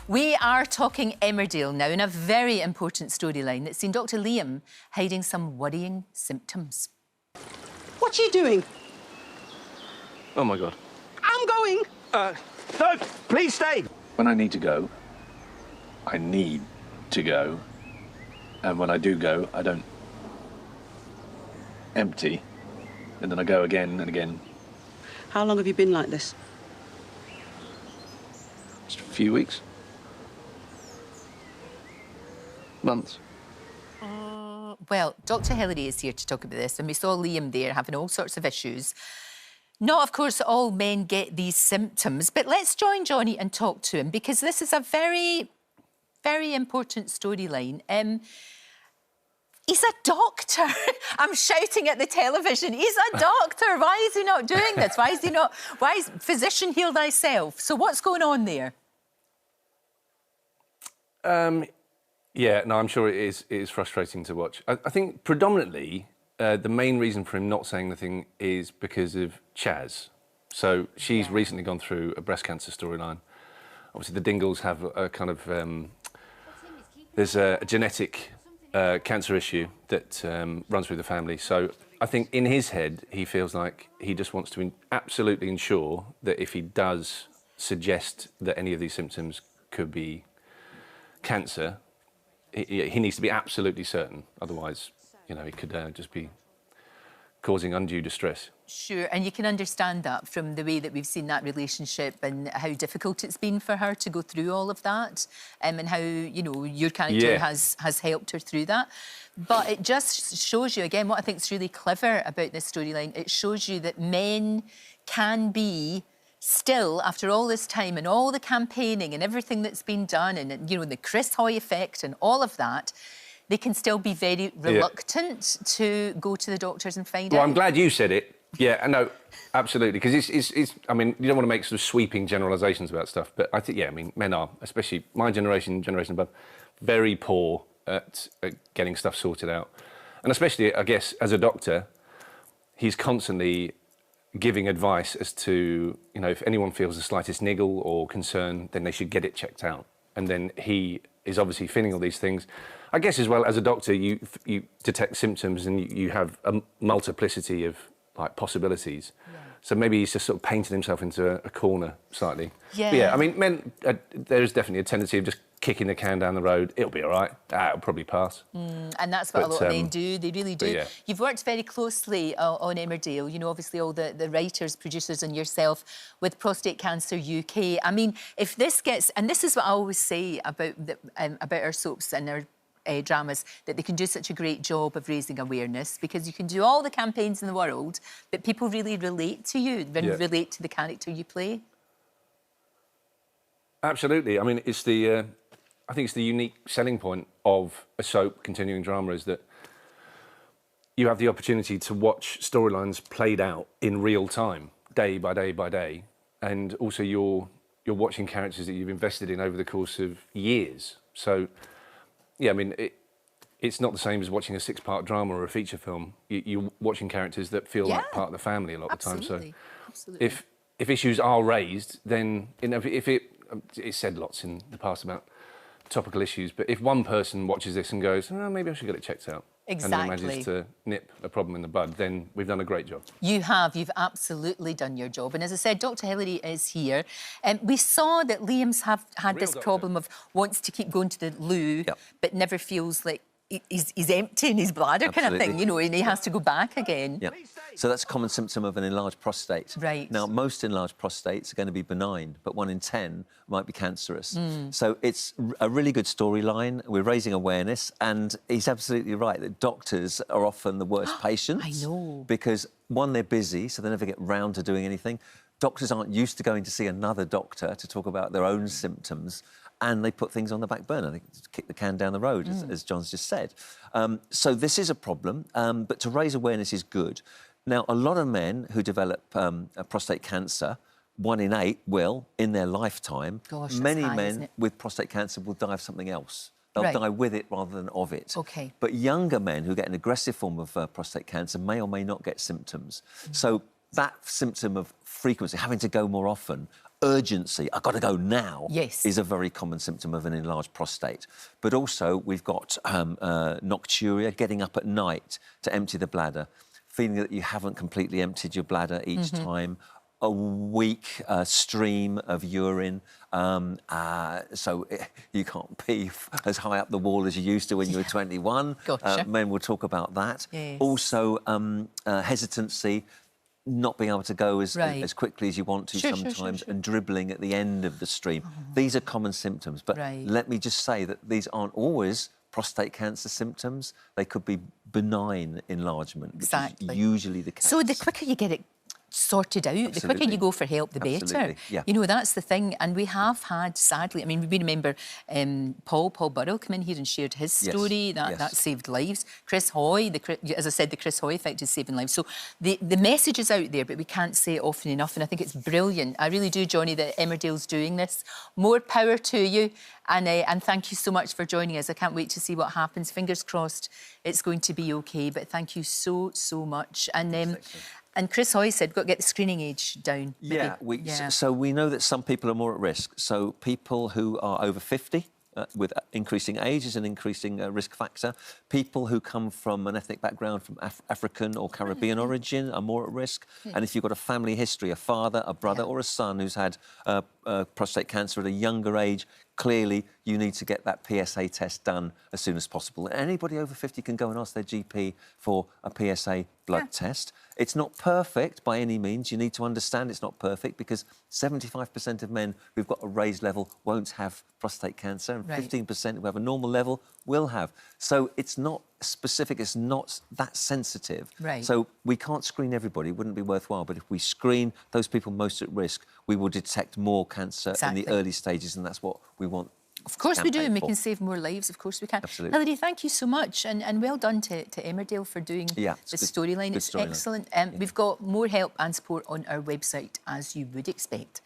We are talking Emmerdale now in a very important storyline that's seen Dr. Liam hiding some worrying symptoms. What are you doing? Oh, my God. I'm going. No, please stay. When I need to go, I need to go. And when I do go, I don't empty. And then I go again and again. How long have you been like this? Just a few weeks. Months. Well, Dr. Hilary is here to talk about this, and we saw Liam there having all sorts of issues. Not, of course, all men get these symptoms, but let's join Jonny and talk to him, because this is a very, very important storyline. He's a doctor. I'm shouting at the television. He's a doctor. Why is he not doing this? Why is physician heal thyself? So what's going on there? Yeah, no, I'm sure it is frustrating to watch. I think predominantly the main reason for him not saying anything is because of Chaz. So she's recently gone through a breast cancer storyline. Obviously, the Dingles have a kind of... there's a genetic cancer issue that runs through the family. So I think in his head, he feels like he just wants to absolutely ensure that if he does suggest that any of these symptoms could be cancer, he needs to be absolutely certain. Otherwise, you know, he could just be causing undue distress. Sure, and you can understand that from the way that we've seen that relationship and how difficult it's been for her to go through all of that, and how, you know, your character has helped her through that. But it just shows you, again, what I think is really clever about this storyline. It shows you that men can be still, after all this time and all the campaigning and everything that's been done, and, you know, the Chris Hoy effect and all of that, they can still be very reluctant to go to the doctors and find out. Well, I'm glad you said it. Yeah, no, absolutely, because it's. I mean, you don't want to make sort of sweeping generalisations about stuff, but I think, yeah, I mean, men are, especially my generation above, very poor at getting stuff sorted out, and especially, I guess, as a doctor, he's constantly giving advice as to, you know, if anyone feels the slightest niggle or concern, then they should get it checked out. And then he is obviously feeling all these things. I guess as well, as a doctor, you detect symptoms and you have a multiplicity of, like, possibilities. Yeah. So maybe he's just sort of painted himself into a corner slightly. Yeah. But yeah, I mean, men, there is definitely a tendency of just kicking the can down the road. It'll be all right. It'll probably pass. And that's what a lot of men do. They really do. Yeah. You've worked very closely on Emmerdale. You know, obviously all the writers, producers and yourself with Prostate Cancer UK. I mean, if this gets... And this is what I always say about our soaps and our dramas, that they can do such a great job of raising awareness, because you can do all the campaigns in the world, but people really relate to you, relate to the character you play. Absolutely. I mean, it's the... I think it's the unique selling point of a soap continuing drama, is that you have the opportunity to watch storylines played out in real time, day by day by day, and also you're watching characters that you've invested in over the course of years. So, yeah, I mean, it's not the same as watching a 6-part drama or a feature film. You're watching characters that feel like part of the family a lot of the time. So, if issues are raised, then, you know, if it's said lots in the past about topical issues, but if one person watches this and goes, oh, maybe I should get it checked out, and then manages to nip a problem in the bud, then we've done a great job. You've absolutely done your job. And as I said, Dr. Hilary is here. We saw that Liam's had this problem of wants to keep going to the loo, but never feels like he's emptying his bladder, kind of thing, you know, and he has to go back again. Yeah. So that's a common symptom of an enlarged prostate. Right. Now, most enlarged prostates are going to be benign, but 1 in 10 might be cancerous. So it's a really good storyline. We're raising awareness, and he's absolutely right that doctors are often the worst patients. I know. Because, one, they're busy, so they never get round to doing anything. Doctors aren't used to going to see another doctor to talk about their own symptoms, and they put things on the back burner. They kick the can down the road, as John's just said. So this is a problem, but to raise awareness is good. Now, a lot of men who develop prostate cancer, 1 in 8 will, in their lifetime. Gosh, many high, men with prostate cancer will die of something else. They'll die with it rather than of it. Okay. But younger men who get an aggressive form of prostate cancer may or may not get symptoms. So that symptom of frequency, having to go more often, urgency, I've got to go now, Yes. is a very common symptom of an enlarged prostate. But also we've got nocturia, getting up at night to empty the bladder, feeling that you haven't completely emptied your bladder each time, a weak stream of urine, so you can't pee as high up the wall as you used to when you were 21. Gotcha. Men will talk about that. Yes. Also, hesitancy, not being able to go as Right. quickly as you want to Sure, sometimes, sure. and dribbling at the end of the stream. These are common symptoms, but Right. let me just say that these aren't always prostate cancer symptoms. They could be benign enlargement, which Exactly. is usually the case. So the quicker you get it sorted out, the quicker Absolutely. you go for help, the better. Absolutely, yeah. You know, that's the thing. And we have had, sadly, I mean, we remember Paul Burrell come in here and shared his Yes, story. That yes. saved lives. Chris Hoy, as I said, the Chris Hoy effect is saving lives. So the message is out there, but we can't say it often enough. And I think it's brilliant. I really do, Jonny, that Emmerdale's doing this. More power to you. And thank you so much for joining us. I can't wait to see what happens. Fingers crossed it's going to be OK. But thank you so, so much. And Chris Hoy said, we've got to get the screening age down. Maybe. So we know that some people are more at risk. So people who are over 50, with increasing age is an increasing risk factor. People who come from an ethnic background from African or Caribbean origin are more at risk. And if you've got a family history, a father, a brother or a son who's had prostate cancer at a younger age, clearly you need to get that PSA test done as soon as possible. Anybody over 50 can go and ask their GP for a PSA blood test. It's not perfect by any means. You need to understand it's not perfect because 75% of men who've got a raised level won't have prostate cancer, and 15% who have a normal level will have. So it's not specific, it's not that sensitive. Right. So we can't screen everybody, it wouldn't be worthwhile, but if we screen those people most at risk, we will detect more cancer in the early stages, and that's what we want. Of course we do, and we for. can save more lives. Of course we can. Absolutely. Hilary, thank you so much, and well done to Emmerdale for doing this storyline. It's excellent. We've got more help and support on our website, as you would expect.